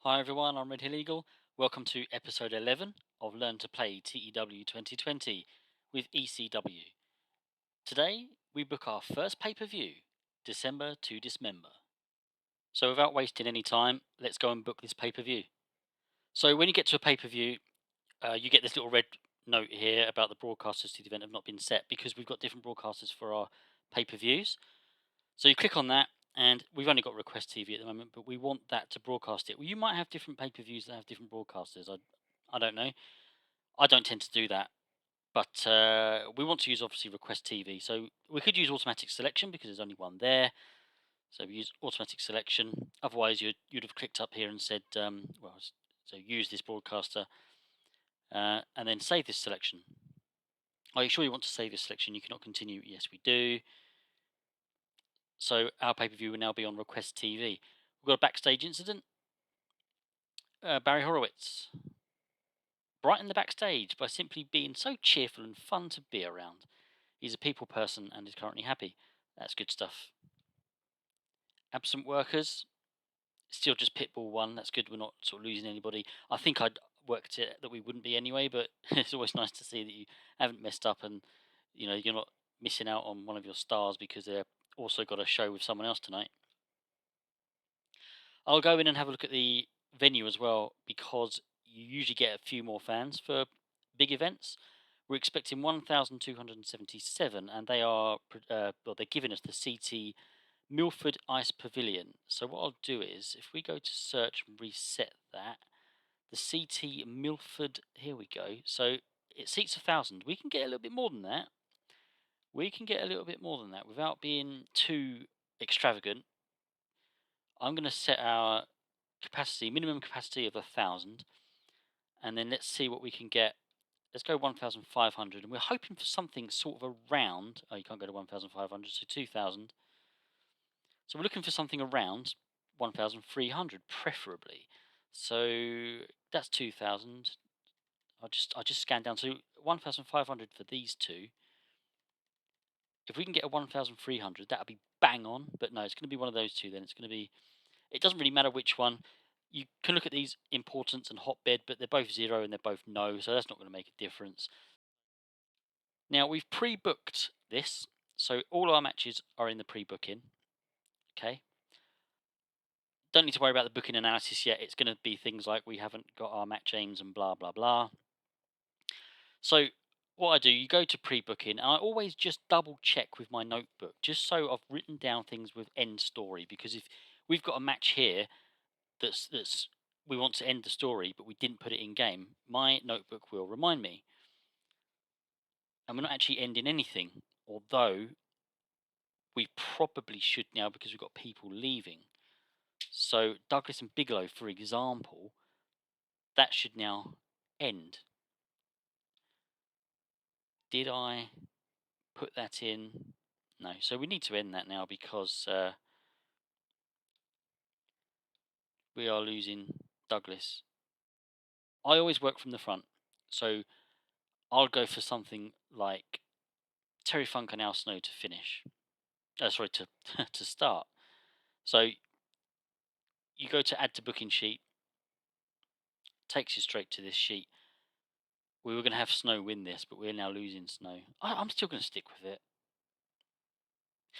Hi everyone, I'm Red Hill Eagle. Welcome to episode 11 of Learn to Play TEW 2020 with ECW. Today we book our first pay-per-view, December to Dismember. So without wasting any time, let's go and book this pay-per-view. So when you get to a pay-per-view, you get this little red note here about the broadcasters to the event have not been set because we've got different broadcasters for our pay-per-views. So you click on that, and we've only got Request TV at the moment, but we want that to broadcast it. Well, you might have different pay-per-views that have different broadcasters. I don't know. I don't tend to do that, but we want to use obviously Request TV. So we could use automatic selection because there's only one there. So we use automatic selection. Otherwise, you'd have clicked up here and said, so use this broadcaster, and then save this selection. Are you sure you want to save this selection? You cannot continue. Yes, we do. So our pay-per-view will now be on Request TV. We've got a backstage incident. Barry Horowitz brightened the backstage by simply being so cheerful and fun to be around. He's a people person and is currently happy. That's good stuff. Absent workers, still just Pitbull 1. That's good. We're not sort of losing anybody. I think I'd worked it that we wouldn't be anyway, but it's always nice to see that you haven't messed up and you're not missing out on one of your stars because they're also got a show with someone else tonight. I'll go in and have a look at the venue as well because you usually get a few more fans for big events. We're expecting 1,277, and they are they're giving us the CT Milford Ice Pavilion. So what I'll do is, if we go to search and reset that, the CT Milford, here we go. So it seats 1,000. We can get a little bit more than that. We can get a little bit more than that without being too extravagant. I'm going to set our minimum capacity of 1,000, and then let's see what we can get. Let's go 1,500, and we're hoping for something sort of around. Oh, you can't go to 1,500, so 2,000. So we're looking for something around 1,300, preferably. So that's 2,000. I just scanned down. So 1,500 for these two. If we can get a 1,300, that'll be bang on. But no, it's going to be one of those two. Then it's going to be. It doesn't really matter which one. You can look at these importance and hotbed, but they're both 0 and they're both no, so that's not going to make a difference. Now we've pre-booked this, so all our matches are in the pre-booking. Okay. Don't need to worry about the booking analysis yet. It's going to be things like we haven't got our match aims and blah blah blah. So what I do, you go to pre-booking, and I always just double check with my notebook, just so I've written down things with end story. Because if we've got a match here that's we want to end the story, but we didn't put it in game, my notebook will remind me. And we're not actually ending anything, although we probably should now because we've got people leaving. So Douglas and Bigelow, for example, that should now end. Did I put that in? No. So we need to end that now because we are losing Douglas. I always work from the front, so I'll go for something like Terry Funk and Al Snow to finish. Sorry, to to start. So you go to add to booking sheet, takes you straight to this sheet. We were going to have Snow win this, but we're now losing Snow. I'm still going to stick with it.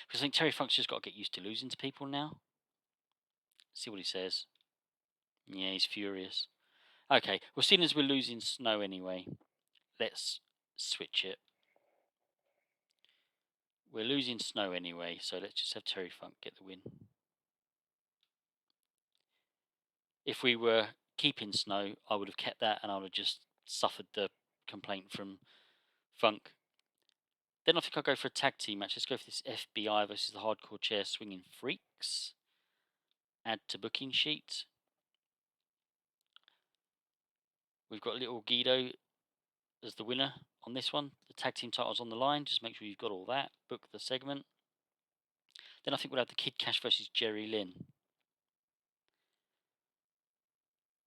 Because I think Terry Funk's just got to get used to losing to people now. See what he says. Yeah, he's furious. Okay, well, seeing as we're losing Snow anyway, let's switch it. We're losing Snow anyway, so let's just have Terry Funk get the win. If we were keeping Snow, I would have kept that and I would have just suffered the complaint from Funk. Then I think I'll go for a tag team match. Let's go for this FBI versus the Hardcore Chair Swinging Freaks. Add to booking sheet. We've got little Guido as the winner on this one. The tag team title's on the line. Just make sure you've got all that. Book the segment. Then I think we'll have the Kid Cash versus Jerry Lynn.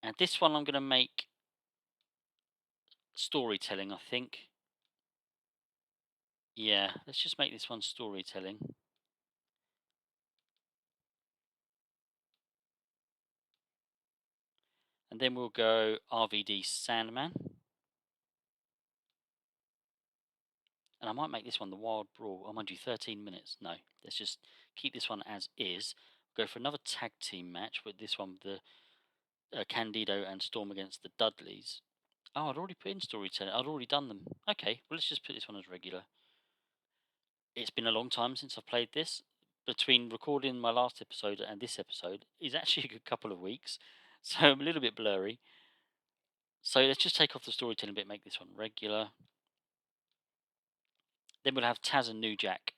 And this one I'm going to make storytelling, I think. Yeah, let's just make this one storytelling. And then we'll go RVD Sandman. And I might make this one the Wild Brawl. I might do 13 minutes. No, let's just keep this one as is. Go for another tag team match with this one, the Candido and Storm against the Dudleys. Oh, I'd already put in storytelling. I'd already done them. Okay, well, let's just put this one as regular. It's been a long time since I've played this. Between recording my last episode and this episode is actually a good couple of weeks, so I'm a little bit blurry. So let's just take off the storytelling bit, make this one regular. Then we'll have Taz and New Jack.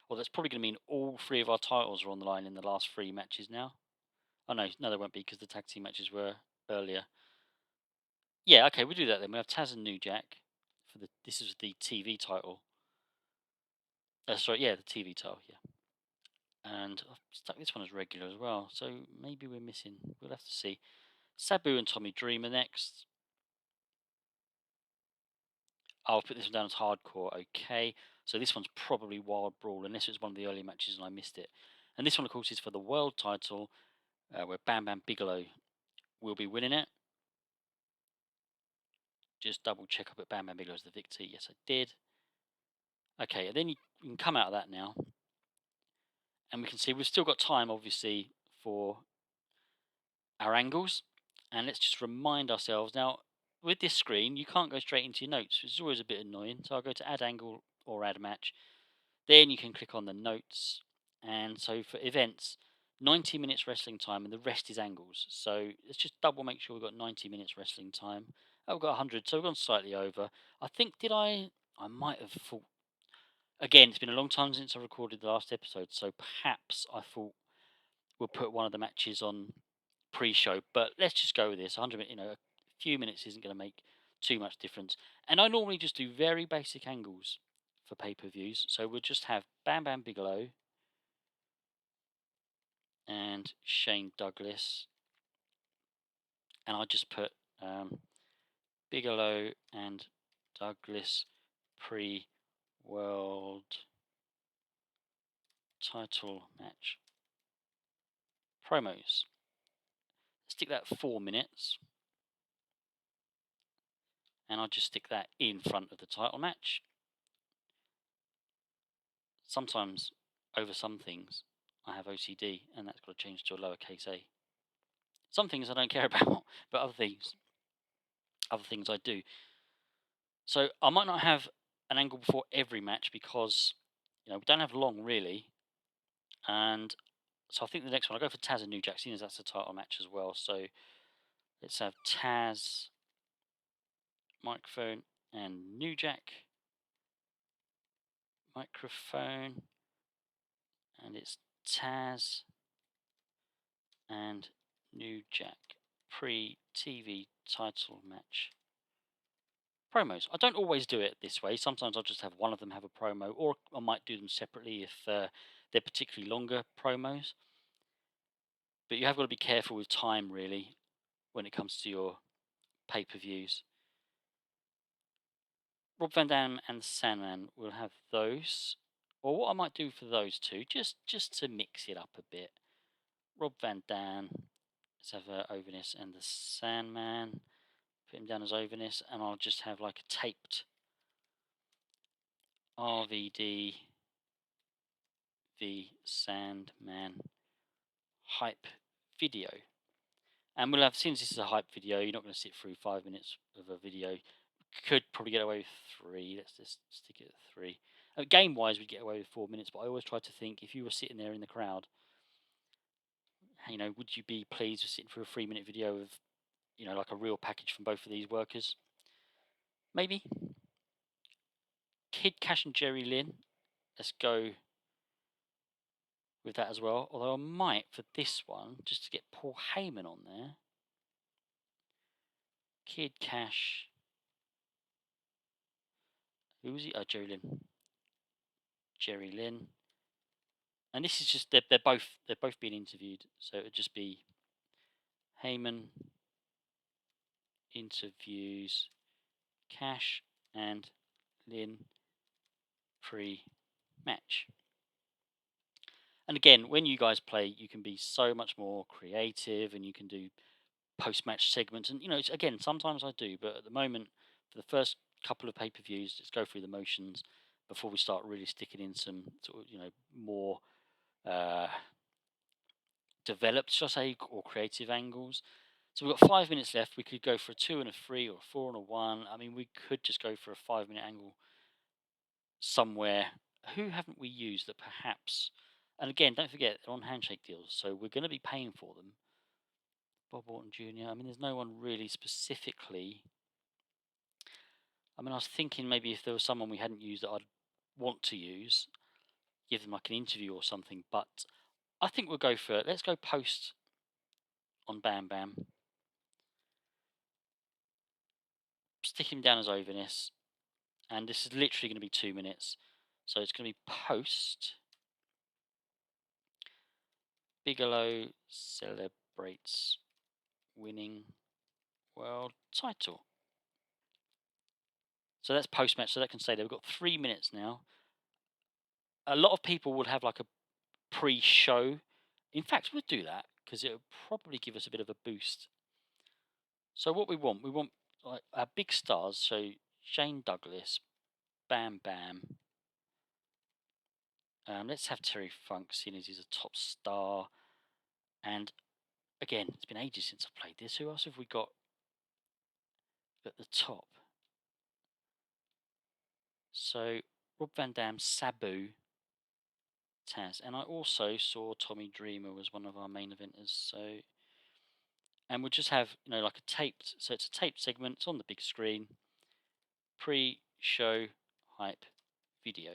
Well, that's probably going to mean all three of our titles are on the line in the last three matches now. Oh no, they won't be because the tag team matches were earlier. Yeah, okay, we'll do that then. We have Taz and New Jack for the. This is the TV title. Sorry, yeah, the TV title, yeah. And I've stuck this one as regular as well, so maybe we're missing. We'll have to see. Sabu and Tommy Dreamer next. I'll put this one down as hardcore. Okay, so this one's probably Wild Brawl, unless it's one of the early matches and I missed it. And this one, of course, is for the world title, where Bam Bam Bigelow will be winning it. Just double check up at Bam Bam Bigelow as the victor. Yes, I did. Okay, and then you can come out of that now, and we can see we've still got time, obviously, for our angles. And let's just remind ourselves now, with this screen, you can't go straight into your notes, which is always a bit annoying. So I'll go to add angle or add match. Then you can click on the notes. And so for events, 90 minutes wrestling time and the rest is angles. So let's just double make sure we've got 90 minutes wrestling time. Oh, we've got 100, so we've gone slightly over. I think, I might have thought, again, it's been a long time since I recorded the last episode, so perhaps I thought we'll put one of the matches on pre-show, but let's just go with this. 100 minutes, a few minutes isn't going to make too much difference. And I normally just do very basic angles for pay-per-views, so we'll just have Bam Bam Bigelow and Shane Douglas, and I'll just put Bigelow and Douglas pre-world title match promos. Stick that 4 minutes, and I'll just stick that in front of the title match. Sometimes, over some things, I have OCD, and that's got to change to a lowercase a. Some things I don't care about, but other things I do. So I might not have an angle before every match because we don't have long really, and so I think the next one I'll go for Taz and New Jack, seeing as that's a title match as well. So let's have Taz microphone and New Jack microphone, and it's Taz and New Jack pre-TV title match promos. I don't always do it this way. Sometimes I'll just have one of them have a promo, or I might do them separately if they're particularly longer promos. But you have got to be careful with time, really, when it comes to your pay-per-views. Rob Van Dam and Sandman will have those. Or what I might do for those two, just to mix it up a bit. Rob Van Dam, let's have Overness and the Sandman. Put him down as Overness, and I'll just have like a taped RVD the Sandman hype video. And we'll have, since this is a hype video, you're not going to sit through 5 minutes of a video. Could probably get away with 3. Let's just stick it at 3. Game wise, we'd get away with 4 minutes, but I always try to think, if you were sitting there in the crowd, would you be pleased with sitting through a 3-minute video of, like a real package from both of these workers? Maybe. Kid Cash and Jerry Lynn. Let's go with that as well. Although I might, for this one, just to get Paul Heyman on there. Kid Cash. Who was he? Oh, Jerry Lynn. Jerry Lynn. And this is just they're both being interviewed, so it'd just be Heyman interviews Cash and Lynn pre-match. And again, when you guys play, you can be so much more creative, and you can do post-match segments, and again, sometimes I do, but at the moment, for the first couple of pay-per-views, let's go through the motions before we start really sticking in some sort of more uh, developed, shall I say, or creative angles. So we've got 5 minutes left. We could go for a 2 and a 3 or a 4 and a 1. I mean, we could just go for a 5 minute angle somewhere. Who haven't we used that perhaps? And again, don't forget they're on handshake deals, so we're going to be paying for them. Bob Orton Jr. I mean, there's no one really specifically. I mean, I was thinking maybe if there was someone we hadn't used that I'd want to use, give them like an interview or something. But I think we'll go for it. Let's go post on Bam Bam. Stick him down as overness. And this is literally going to be 2 minutes. So it's going to be post. Bigelow celebrates winning world title. So that's post match. So that can stay there. We've got 3 minutes now. A lot of people would have like a pre-show. In fact, we'll do that because it will probably give us a bit of a boost. So what we want like our big stars. So Shane Douglas, Bam Bam. Let's have Terry Funk, seeing as he's a top star. And again, it's been ages since I've played this. Who else have we got at the top? So Rob Van Dam, Sabu, Taz, and I also saw Tommy Dreamer was one of our main eventers. So, and we'll just have like a taped. So it's a taped segment. It's on the big screen. Pre-show hype video.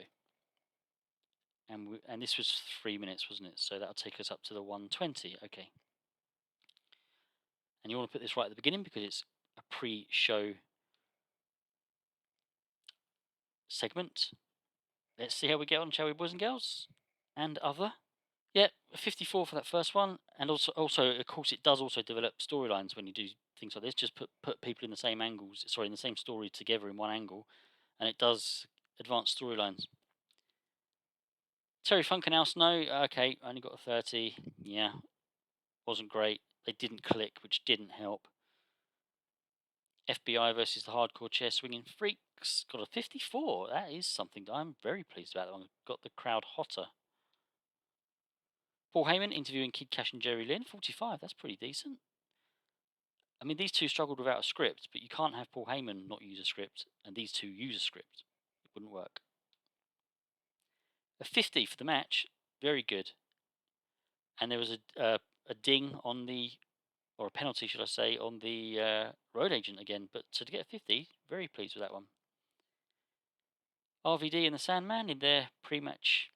And this was 3 minutes, wasn't it? So that'll take us up to the 120. Okay. And you want to put this right at the beginning because it's a pre-show segment. Let's see how we get on, shall we, boys and girls? And other. Yeah, 54 for that first one. And also, of course, it does also develop storylines when you do things like this. Just put people in the same angles, in the same story together in one angle, and it does advance storylines. Terry Funk and Al Snow, okay, only got a 30. Yeah, wasn't great. They didn't click, which didn't help. FBI versus the Hardcore Chair Swinging Freaks got a 54. That is something that I'm very pleased about. That one got the crowd hotter. Paul Heyman interviewing Kid Cash and Jerry Lynn, 45. That's pretty decent. I mean, these two struggled without a script, but you can't have Paul Heyman not use a script and these two use a script. It wouldn't work. A 50 for the match, very good. And there was a ding on the, or a penalty, should I say, on the road agent again. But to get a 50, very pleased with that one. RVD and the Sandman in their pre-match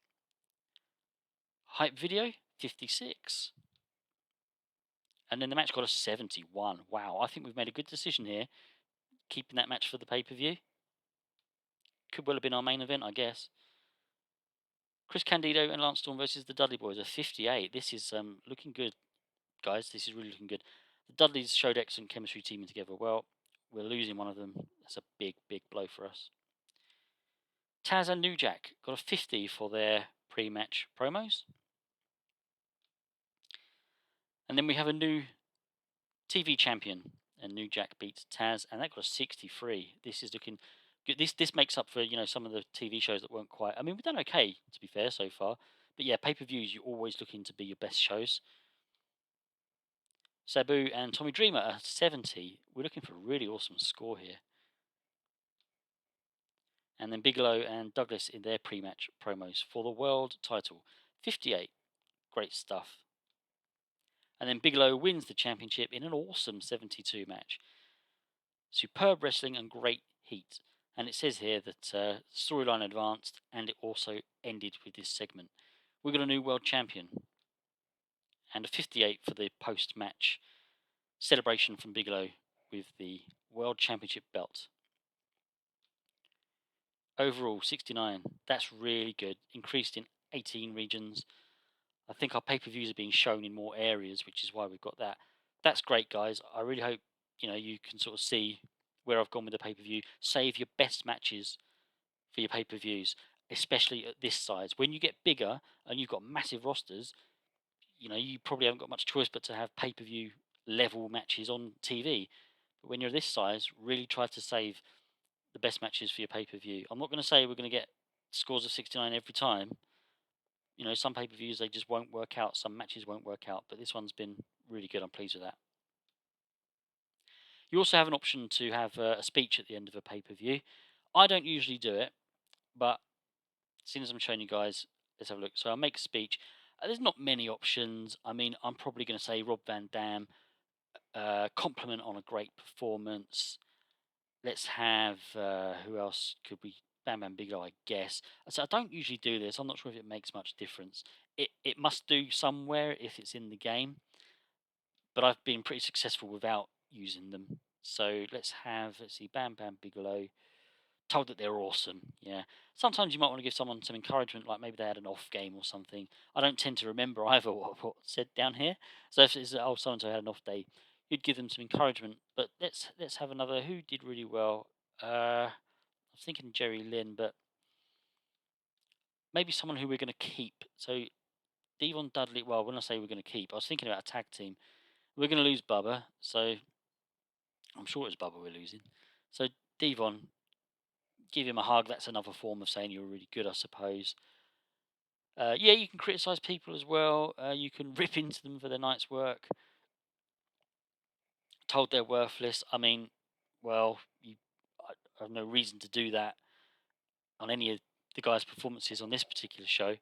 hype video, 56. And then the match got a 71. Wow, I think we've made a good decision here, keeping that match for the pay-per-view. Could well have been our main event, I guess. Chris Candido and Lance Storm versus the Dudley Boys, a 58. This is looking good, guys. This is really looking good. The Dudleys showed excellent chemistry teaming together. Well, we're losing one of them. That's a big, big blow for us. Taz and New Jack got a 50 for their pre-match promos. And then we have a new TV champion, and New Jack beats Taz, and that got a 63. This is looking good. This makes up for some of the TV shows that weren't quite. I mean, we've done okay to be fair so far, but yeah, pay-per-views you're always looking to be your best shows. Sabu and Tommy Dreamer at 70. We're looking for a really awesome score here. And then Bigelow and Douglas in their pre-match promos for the world title, 58. Great stuff. And then Bigelow wins the championship in an awesome 72 match. Superb wrestling and great heat. And it says here that storyline advanced and it also ended with this segment. We got a new world champion. And a 58 for the post-match celebration from Bigelow with the world championship belt. Overall, 69. That's really good. Increased in 18 regions. I think our pay-per-views are being shown in more areas, which is why we've got that. That's great, guys. I really hope you can sort of see where I've gone with the pay-per-view. Save your best matches for your pay-per-views, especially at this size. When you get bigger and you've got massive rosters, you probably haven't got much choice but to have pay-per-view level matches on TV. But when you're this size, really try to save the best matches for your pay per view. I'm not going to say we're going to get scores of 69 every time. You know, some pay per views they just won't work out. Some matches won't work out. But this one's been really good. I'm pleased with that. You also have an option to have a speech at the end of a pay per view. I don't usually do it, but seeing as I'm showing you guys, let's have a look. So I'll make a speech. There's not many options. I mean, I'm probably going to say Rob Van Dam, compliment on a great performance. Let's have who else could we? Bam Bam Bigelow, I guess. So I don't usually do this. I'm not sure if it makes much difference. It must do somewhere if it's in the game, but I've been pretty successful without using them. So let's see, Bam Bam Bigelow told that they're awesome. Yeah. Sometimes you might want to give someone some encouragement, like maybe they had an off game or something. I don't tend to remember either what's said down here. So if it's oh so and so had an off day, you'd give them some encouragement. But let's have another who did really well. I was thinking Jerry Lynn, but maybe someone who we're going to keep. So Devon Dudley. Well, when I say we're going to keep, I was thinking about a tag team. We're going to lose Bubba, so I'm sure it's Bubba we're losing. So Devon, give him a hug. That's another form of saying you're really good, I suppose. Yeah, you can criticize people as well. You can rip into them for their night's work. Told they're worthless. I mean, well, I have no reason to do that on any of the guys' performances on this particular show.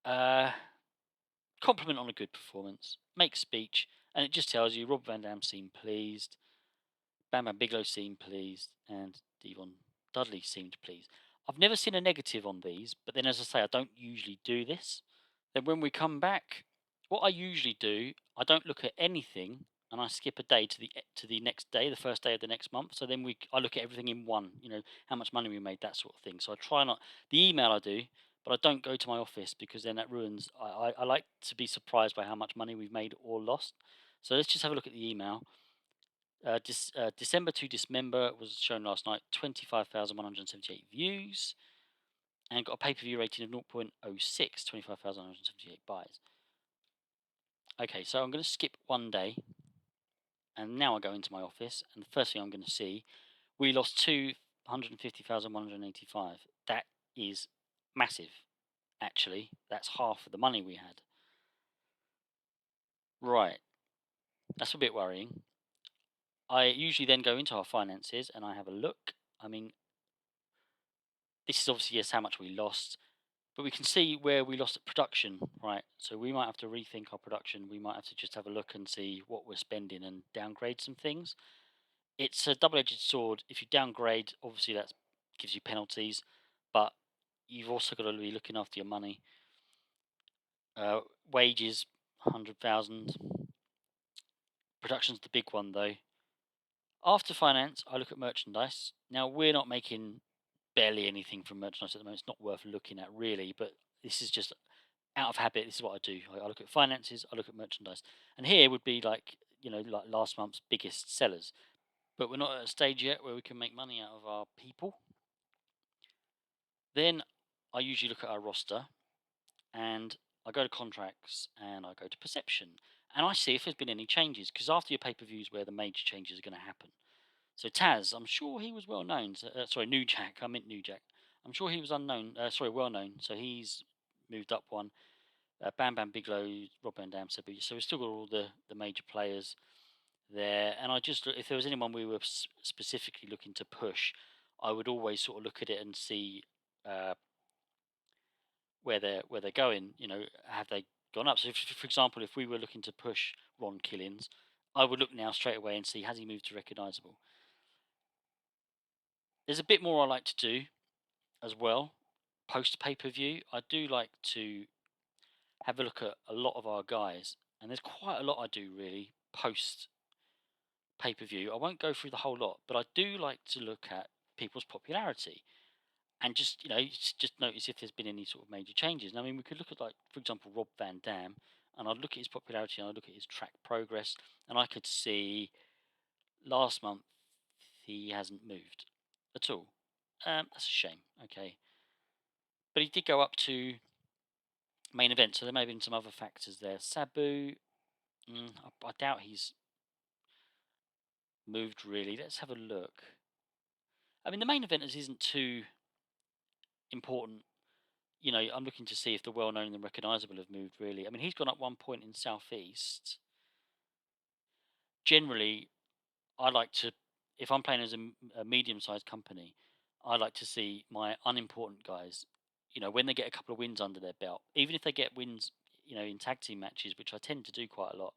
Uh, Compliment on a good performance. Make speech, and it just tells you Rob Van Dam seemed pleased, Bam Bam Bigelow seemed pleased, and Devon Dudley seemed pleased. I've never seen a negative on these, but then as I say, I don't usually do this. Then when we come back, what I usually do, I don't look at anything and I skip a day to the next day, the first day of the next month. So then I look at everything in one, you know, how much money we made, that sort of thing. So I try not the email I do, but I don't go to my office because then that ruins. I like to be surprised by how much money we've made or lost. So let's just have a look at the email. December to Dismember was shown last night, 25,178 views, and got a pay per view rating of 0.06, 25,178 buys. Okay, so I'm going to skip one day, and now I go into my office, and the first thing I'm going to see, we lost 250,185. That is massive, actually. That's half of the money we had. Right, that's a bit worrying. I usually then go into our finances and I have a look. I mean, this is obviously just how much we lost, but we can see where we lost at production, right? So we might have to rethink our production. We might have to just have a look and see what we're spending and downgrade some things. It's a double-edged sword. If you downgrade, obviously that gives you penalties, but you've also got to be looking after your money. Wages, 100,000. Production's the big one though. After finance, I look at merchandise. Now we're not making barely anything from merchandise at the moment. It's not worth looking at really, but this is just out of habit. This is what I do. I look at finances. I look at merchandise, and here would be like like last month's biggest sellers. But we're not at a stage yet where we can make money out of our people. Then I usually look at our roster and I go to contracts and I go to perception and I see if there's been any changes because after your pay per views where the major changes are going to happen. So Taz, I'm sure he was well known. Sorry, New Jack. I meant New Jack. I'm sure he was unknown. Sorry, well known. So he's moved up one. Bam Bam Bigelow, Rob Van Dam, so we've still got all the major players there. And I just if there was anyone we were specifically looking to push, I would always sort of look at it and see uh, where they're going. You know, have they gone up? So, for example, if we were looking to push Ron Killings, I would look now straight away and see has he moved to recognisable. There's a bit more I like to do as well post pay per view. I do like to have a look at a lot of our guys, and there's quite a lot I do really post pay per view. I won't go through the whole lot, but I do like to look at people's popularity and just just notice if there's been any sort of major changes. And I mean, we could look at like for example Rob Van Dam, and I'd look at his popularity and I'd look at his track progress, and I could see last month he hasn't moved at all. That's a shame. Okay, but he did go up to main event, so there may have been some other factors there. Sabu, I doubt he's moved really. Let's have a look. I mean, the main eventers isn't too important. I'm looking to see if the well-known and the recognisable have moved really. I mean, he's gone up 1 point in Southeast. Generally, I like to, if I'm playing as a medium-sized company, I like to see my unimportant guys. When they get a couple of wins under their belt, even if they get wins, in tag team matches, which I tend to do quite a lot.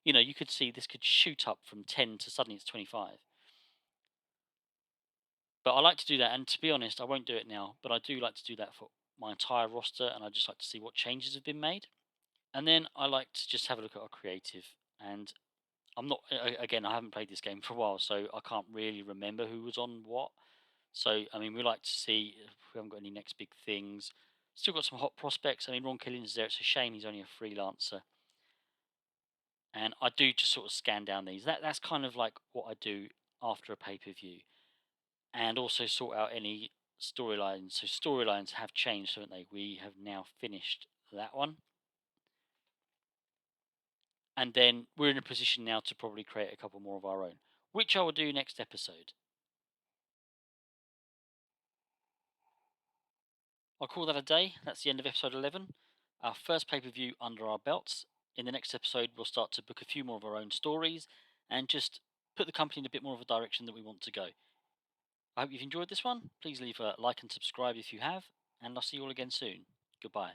You could see this could shoot up from 10 to suddenly it's 25. But I like to do that, and to be honest, I won't do it now. But I do like to do that for my entire roster, and I just like to see what changes have been made. And then I like to just have a look at our creative. And I'm not again. I haven't played this game for a while, so I can't really remember who was on what. So I mean, we like to see if we haven't got any next big things. Still got some hot prospects. I mean, Ron Killings is there. It's a shame he's only a freelancer. And I do just sort of scan down these. That's kind of like what I do after a pay per view, and also sort out any storylines. So storylines have changed, haven't they? We have now finished that one, and then we're in a position now to probably create a couple more of our own, which I will do next episode. I'll call that a day. That's the end of episode 11. Our first pay per view under our belts. In the next episode, we'll start to book a few more of our own stories and just put the company in a bit more of a direction that we want to go. I hope you've enjoyed this one. Please leave a like and subscribe if you have, and I'll see you all again soon. Goodbye.